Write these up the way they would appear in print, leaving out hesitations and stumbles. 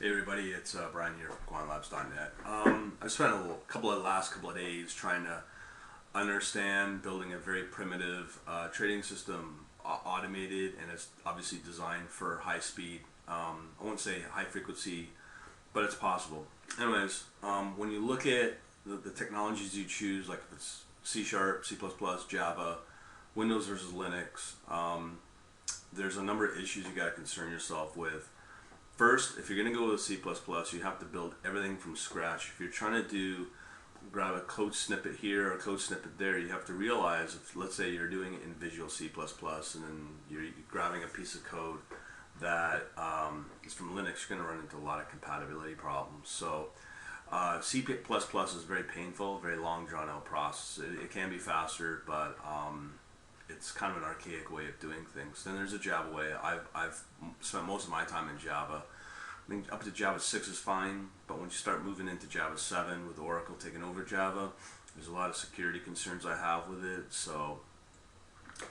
Hey everybody, it's Brian here from quantlabs.net. I've spent last couple of days trying to understand building a very primitive trading system, automated, and it's obviously designed for high speed. I won't say high frequency, but it's possible. Anyways, when you look at the technologies you choose, like if it's C#, C++, Java, Windows versus Linux, there's a number of issues you got to concern yourself with. First, if you're going to go with C++, you have to build everything from scratch. If you're trying to grab a code snippet here or a code snippet there, you have to realize, if let's say you're doing it in Visual C++ and then you're grabbing a piece of code that is from Linux, you're going to run into a lot of compatibility problems. So C++ is very painful, very long drawn out process. It can be faster, but it's kind of an archaic way of doing things. Then there's a Java way. I've spent most of my time in Java. I mean, up to Java 6 is fine, but once you start moving into Java 7 with Oracle taking over Java, there's a lot of security concerns I have with it. So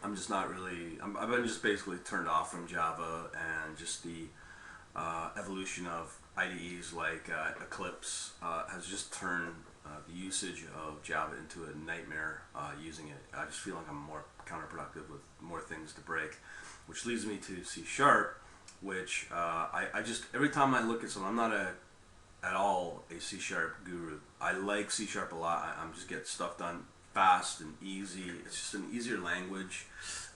I'm just not really, I've been just basically turned off from Java, and just the evolution of IDEs like Eclipse has just turned the usage of Java into a nightmare using it. I just feel like I'm more counterproductive with more things to break, which leads me to C#, which I just, every time I look at something, I'm not at all a C# guru. I like C# a lot. I'm just get stuff done fast and easy. It's just an easier language,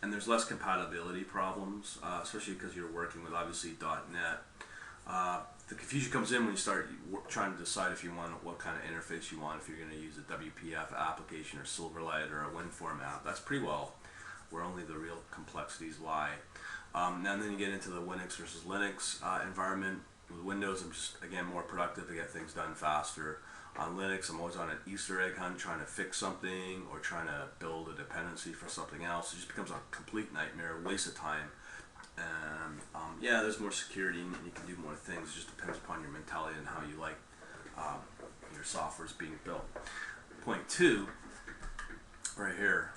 and there's less compatibility problems, especially because you're working with obviously .NET. The confusion comes in when you start trying to decide if you want what kind of interface you want, if you're going to use a WPF application or Silverlight or a WinForm app. That's pretty well where only the real complexities lie. Now then you get into the Linux versus Linux environment. With Windows, I'm just, again, more productive to get things done faster. On Linux, I'm always on an Easter egg hunt trying to fix something or trying to build a dependency for something else. It just becomes a complete nightmare, a waste of time. And yeah, there's more security and you can do more things. It just depends upon your mentality and how you like your software is being built. Point 2, right here,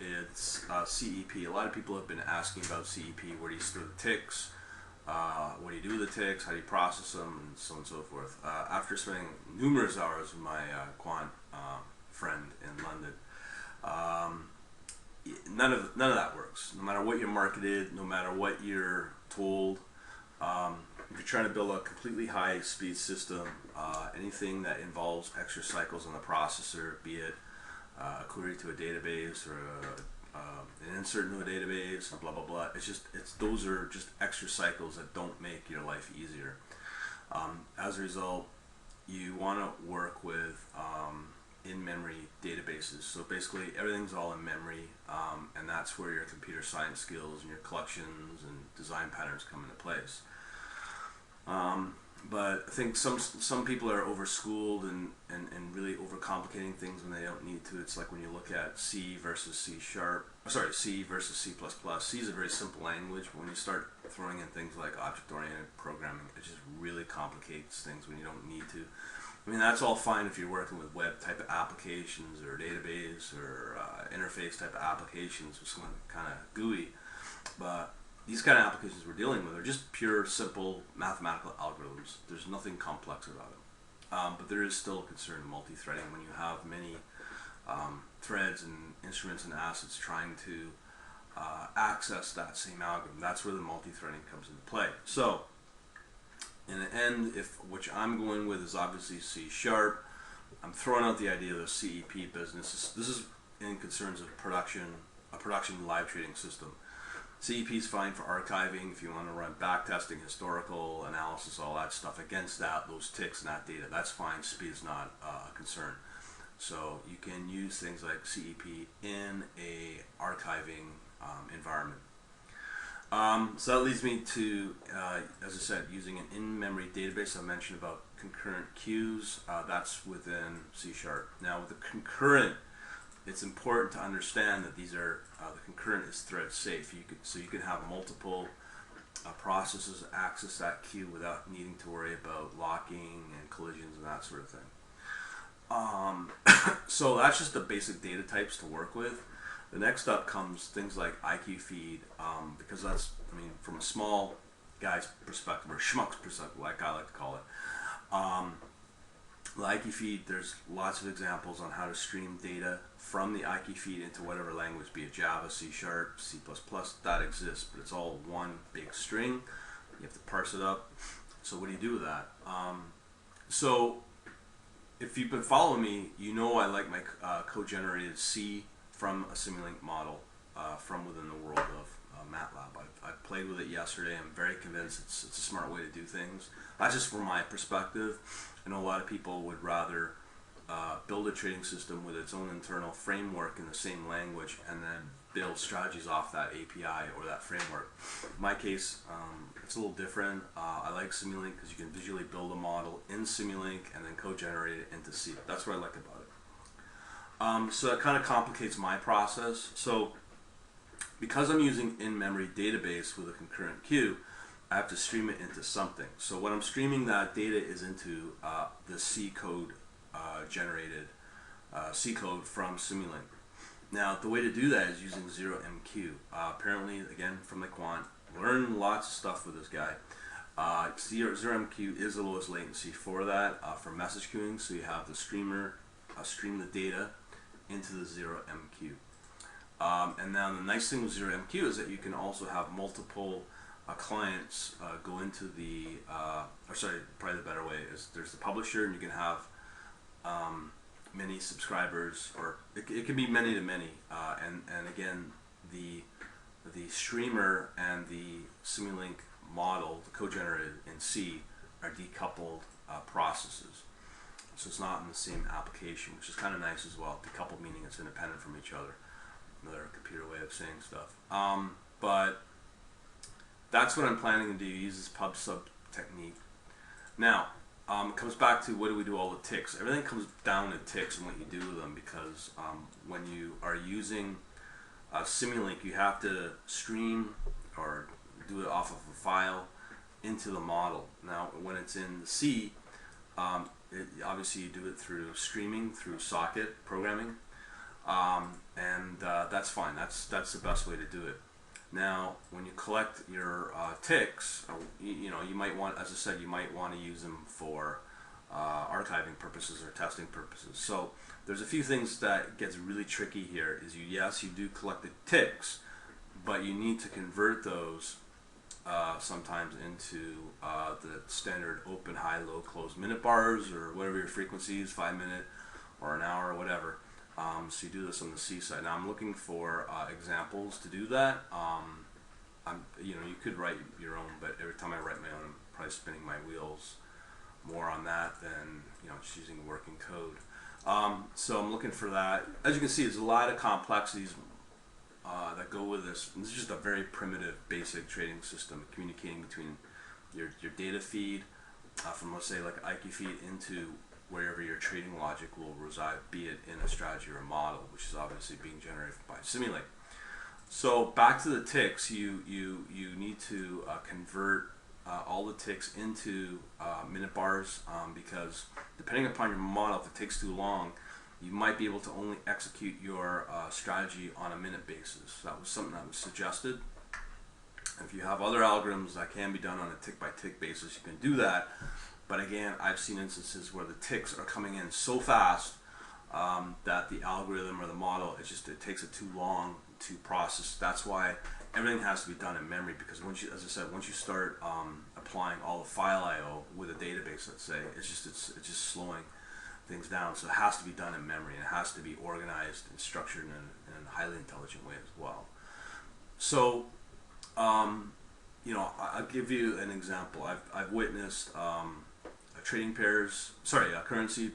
it's CEP. A lot of people have been asking about CEP. Where do you store the ticks? What do you do with the ticks? How do you process them? And so on and so forth. After spending numerous hours with my quant friend in London, none of that works. No matter what you're marketed, no matter what you're told, if you're trying to build a completely high-speed system, anything that involves extra cycles on the processor, be it a query to a database or an insert into a database, and blah blah blah. Those are just extra cycles that don't make your life easier. As a result, you want to work with in-memory databases. So basically everything's all in memory, and that's where your computer science skills and your collections and design patterns come into place. But I think some people are over-schooled and really overcomplicating things when they don't need to. It's like when you look at C versus C#, C versus C++. C is a very simple language, but when you start throwing in things like object-oriented programming, it just really complicates things when you don't need to. I mean, that's all fine if you're working with web type of applications or database or interface type of applications with something kind of GUI, but these kind of applications we're dealing with are just pure, simple mathematical algorithms. There's nothing complex about it. But there is still a concern in multi-threading when you have many threads and instruments and assets trying to access that same algorithm. That's where the multi-threading comes into play. So in the end, which I'm going with is obviously C#. I'm throwing out the idea of the CEP business. This is in concerns of a production live trading system. CEP is fine for archiving if you want to run backtesting, historical analysis, all that stuff against those ticks and that data. That's fine. Speed is not a concern. So you can use things like CEP in a archiving environment. So that leads me to, as I said, using an in-memory database. I mentioned about concurrent queues. That's within C#. Now with the concurrent, it's important to understand that these are the concurrent is thread safe. So you can have multiple processes access that queue without needing to worry about locking and collisions and that sort of thing. So that's just the basic data types to work with. The next up comes things like IQ feed, because that's, I mean, from a small guy's perspective, or schmuck's perspective, like I like to call it. The IQ feed, there's lots of examples on how to stream data from the IQ feed into whatever language, be it Java, C#, C++, that exists, but it's all one big string. You have to parse it up. So what do you do with that? So if you've been following me, you know I like my code-generated C from a Simulink model from within the world of MATLAB. I played with it yesterday. I'm very convinced it's a smart way to do things. That's just from my perspective. I know a lot of people would rather build a trading system with its own internal framework in the same language and then build strategies off that API or that framework. In my case, it's a little different. I like Simulink because you can visually build a model in Simulink and then co-generate it into C. That's what I like about it. So that kind of complicates my process. So because I'm using in-memory database with a concurrent queue, I have to stream it into something. So when I'm streaming that data is into the C code generated C code from Simulink. Now the way to do that is using 0MQ. Apparently, again from the quant, learn lots of stuff with this guy. 0MQ is the lowest latency for that, for message queuing. So you have the streamer stream the data into the 0MQ. And now the nice thing with 0MQ is that you can also have multiple clients go into the, or sorry, probably the better way is there's the publisher, and you can have many subscribers, or it can be many to many, and again the streamer and the Simulink model, the co-generated in C, are decoupled processes. So it's not in the same application, which is kind of nice as well. Decoupled meaning it's independent from each other. Another computer way of saying stuff. But that's what I'm planning to do, use this pub-sub technique. Now, it comes back to what do we do all the ticks. Everything comes down to ticks and what you do with them, because when you are using Simulink, you have to stream or do it off of a file into the model. Now, when it's in C, obviously you do it through streaming, through socket programming, and that's fine. That's the best way to do it. Now, when you collect your ticks, you know, you might want, as I said, you might want to use them for archiving purposes or testing purposes. So there's a few things that gets really tricky here. Is yes, you do collect the ticks, but you need to convert those sometimes into the standard open, high, low, close minute bars, or whatever your frequency is, 5 minute or an hour or whatever. So you do this on the C side. Now I'm looking for examples to do that. You know, you could write your own, but every time I write my own, I'm probably spinning my wheels more on that than, you know, just using working code. So I'm looking for that. As you can see, there's a lot of complexities that go with this. And this is just a very primitive, basic trading system, communicating between your data feed from, let's say, like an IQ feed into wherever your trading logic will reside, be it in a strategy or a model, which is obviously being generated by Simulink. So back to the ticks, you need to convert all the ticks into minute bars, because depending upon your model, if it takes too long, you might be able to only execute your strategy on a minute basis. That was something that was suggested. If you have other algorithms that can be done on a tick-by-tick basis, you can do that. But again, I've seen instances where the ticks are coming in so fast that the algorithm or the model, it takes it too long to process. That's why everything has to be done in memory, because once you, as I said, once you start applying all the file I/O with a database, let's say, it's just slowing things down. So it has to be done in memory, and it has to be organized and structured in a highly intelligent way as well. So, you know, I'll give you an example. I've witnessed trading pairs, currency,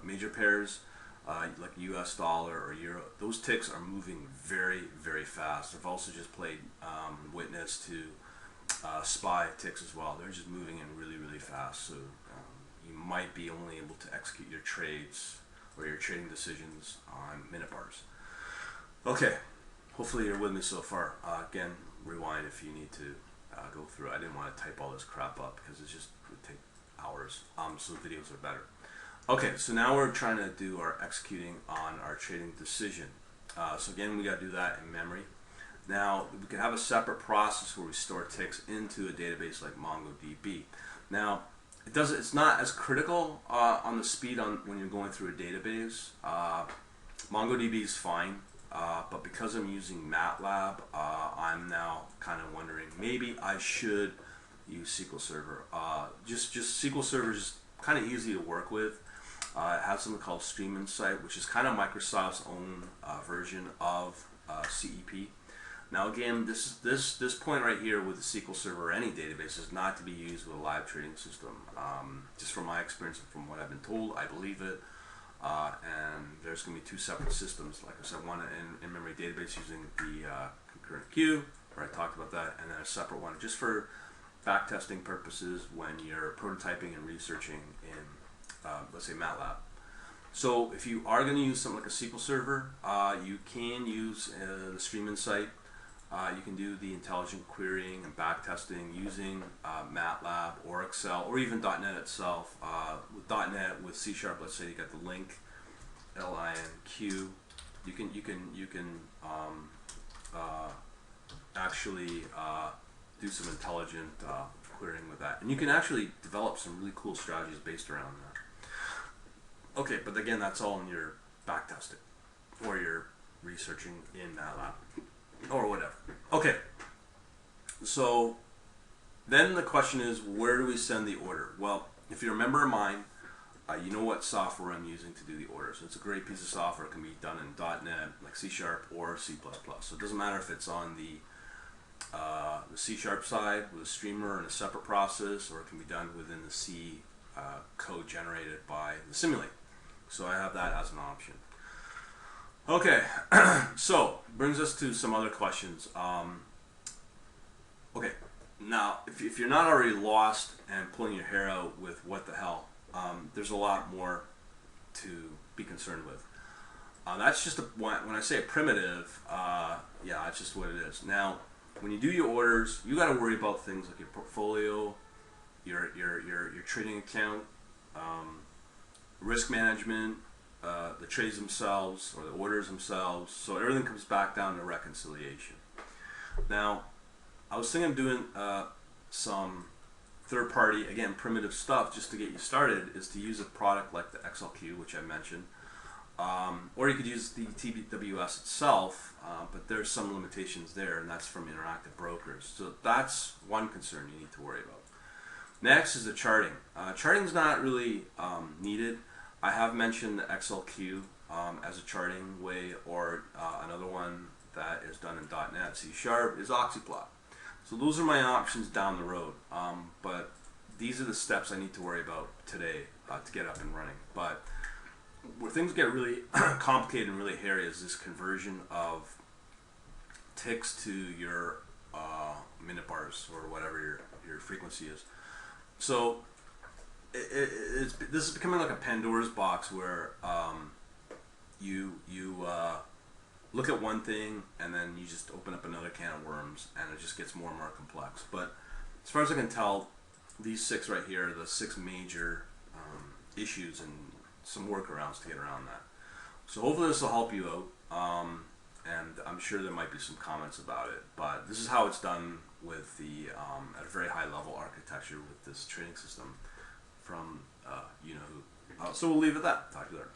major pairs, like US dollar or euro. Those ticks are moving very, very fast. I've also just played witness to SPY ticks as well. They're just moving in really, really fast. So you might be only able to execute your trades or your trading decisions on minute bars. Okay, hopefully you're with me so far. Again, rewind if you need to go through. I didn't want to type all this crap up because it would take hours. So videos are better. Okay, so now we're trying to do our executing on our trading decision. So again, we got to do that in memory. Now, we can have a separate process where we store ticks into a database like MongoDB. Now, it's not as critical on the speed when you're going through a database. MongoDB is fine, but because I'm using MATLAB, I'm now kind of wondering maybe I should use SQL Server. Just SQL Server is kind of easy to work with. It has something called Stream Insight, which is kind of Microsoft's own version of CEP. Now again, this point right here with the SQL Server or any database is not to be used with a live trading system. Just from my experience and from what I've been told, I believe it. And there's going to be two separate systems. Like I said, one in-memory database using the concurrent queue, where I talked about that, and then a separate one just for backtesting purposes when you're prototyping and researching in, let's say, MATLAB. So if you are going to use something like a SQL Server, you can use the Stream Insight. You can do the intelligent querying and backtesting using MATLAB or Excel or even .NET itself. With .NET, with C#, let's say you got the link, LINQ. You can actually do some intelligent querying with that, and you can actually develop some really cool strategies based around that. Okay, but again, that's all in your backtesting or your researching in MATLAB. Or whatever. Okay, so then the question is, where do we send the order? Well, if you remember mine, you know what software I'm using to do the orders. It's a great piece of software. It can be done in .NET, like C# or C++. So it doesn't matter if it's on the C# side with a streamer and a separate process, or it can be done within the C code generated by the simulate. So I have that as an option. Okay, so brings us to some other questions. Okay, now if you're not already lost and pulling your hair out with what the hell, there's a lot more to be concerned with. That's just when I say a primitive, yeah, it's just what it is. Now, when you do your orders, you got to worry about things like your portfolio, your trading account, risk management. The trades themselves or the orders themselves, so everything comes back down to reconciliation. Now, I was thinking of doing some third-party, again, primitive stuff just to get you started, is to use a product like the XLQ, which I mentioned, or you could use the TWS itself, but there's some limitations there, and that's from interactive brokers. So that's one concern you need to worry about. Next is the charting. Charting is not really needed. I have mentioned the XLQ as a charting way, or another one that is done in .NET C# is Oxyplot. So those are my options down the road, but these are the steps I need to worry about today to get up and running. But where things get really complicated and really hairy is this conversion of ticks to your minute bars or whatever your frequency is. So this is becoming like a Pandora's box where you look at one thing and then you just open up another can of worms, and it just gets more and more complex. But as far as I can tell, these 6 right here are the 6 major issues and some workarounds to get around that. So hopefully this will help you out, and I'm sure there might be some comments about it, but this is how it's done with the at a very high level architecture with this trading system from you know who. So we'll leave it at that. Talk to you later.